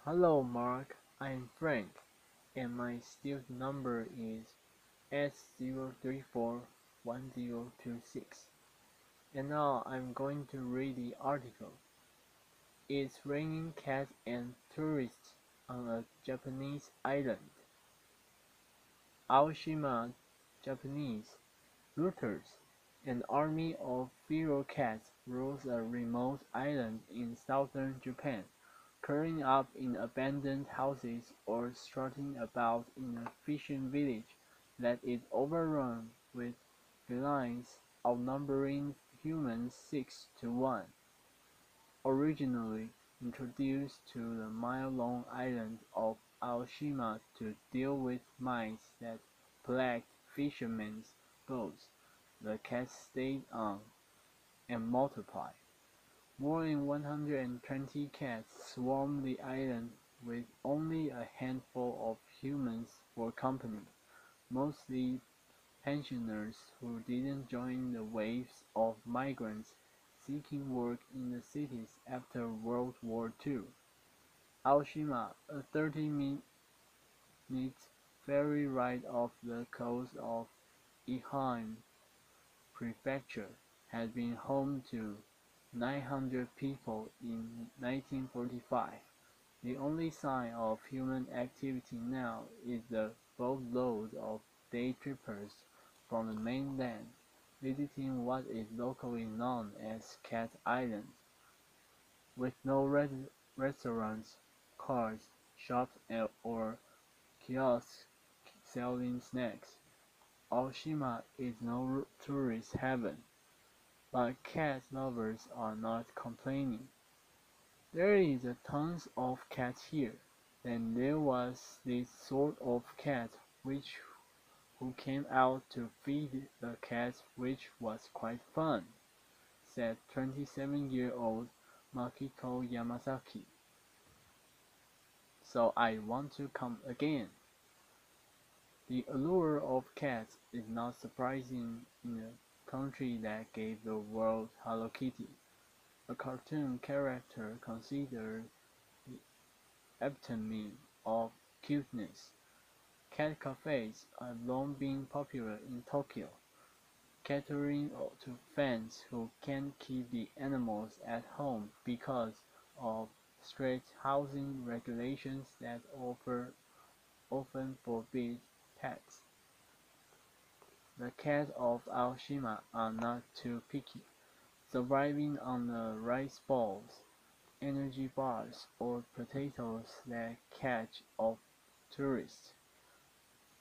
Hello Mark, I'm Frank, and my student number is S0341026. And now I'm going to read the article. It's raining cats and tourists on a Japanese island. Aoshima, Japanese. Looters, an army of feral cats rules a remote island in southern Japan, curling up in abandoned houses or strutting about in a fishing village that is overrun with felines outnumbering humans 6 to 1. Originally introduced to the mile-long island of Aoshima to deal with mice that plagued fishermen's boats, the cats stayed on and multiplied. More than 120 cats swarmed the island with only a handful of humans for company, mostly pensioners who didn't join the waves of migrants seeking work in the cities after World War II. Aoshima, a 30-minute ferry ride off the coast of Ehime Prefecture, had been home to 900 people in 1945. The only sign of human activity now is the boatload of day trippers from the mainland visiting what is locally known as Cat Island, with no restaurants, cars, shops or kiosks selling snacks. Aoshima is no tourist heaven, but cat lovers are not complaining. There is a tons of cats here. Then there was this sort of cat which who came out to feed the cats, which was quite fun, said 27-year-old Makiko Yamazaki. So I want to come again. The allure of cats is not surprising in a country that gave the world Hello Kitty, a cartoon character considered the epitome of cuteness. Cat cafes have long been popular in Tokyo, catering to fans who can't keep the animals at home because of strict housing regulations that often forbid pets. The cats of Aoshima are not too picky, surviving on the rice balls, energy bars, or potatoes that catch of tourists.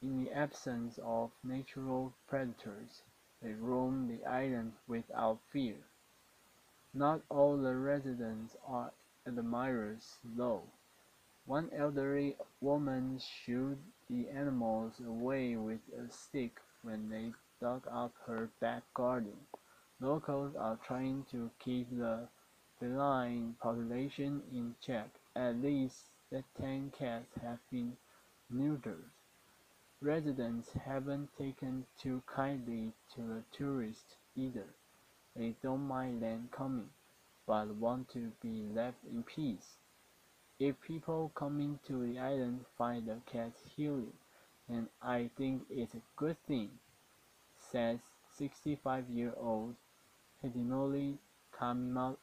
In the absence of natural predators, they roam the island without fear. Not all the residents are admirers, though. One elderly woman shooed the animals away with a stick when they dug up her back garden. Locals are trying to keep the feline population in check. At least 10 cats have been neutered. Residents haven't taken too kindly to the tourists either. They don't mind them coming, but want to be left in peace. If people coming to the island find the cats healing, then I think it's a good thing, says 65-year-old Hidenori Kamimoto,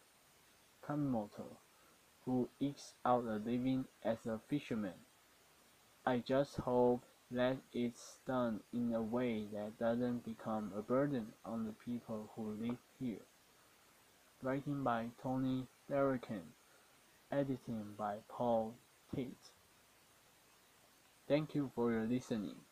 who ekes out a living as a fisherman. I just hope that it's done in a way that doesn't become a burden on the people who live here. Writing by Tony Larrican, editing by Paul Tate. Thank you for your listening.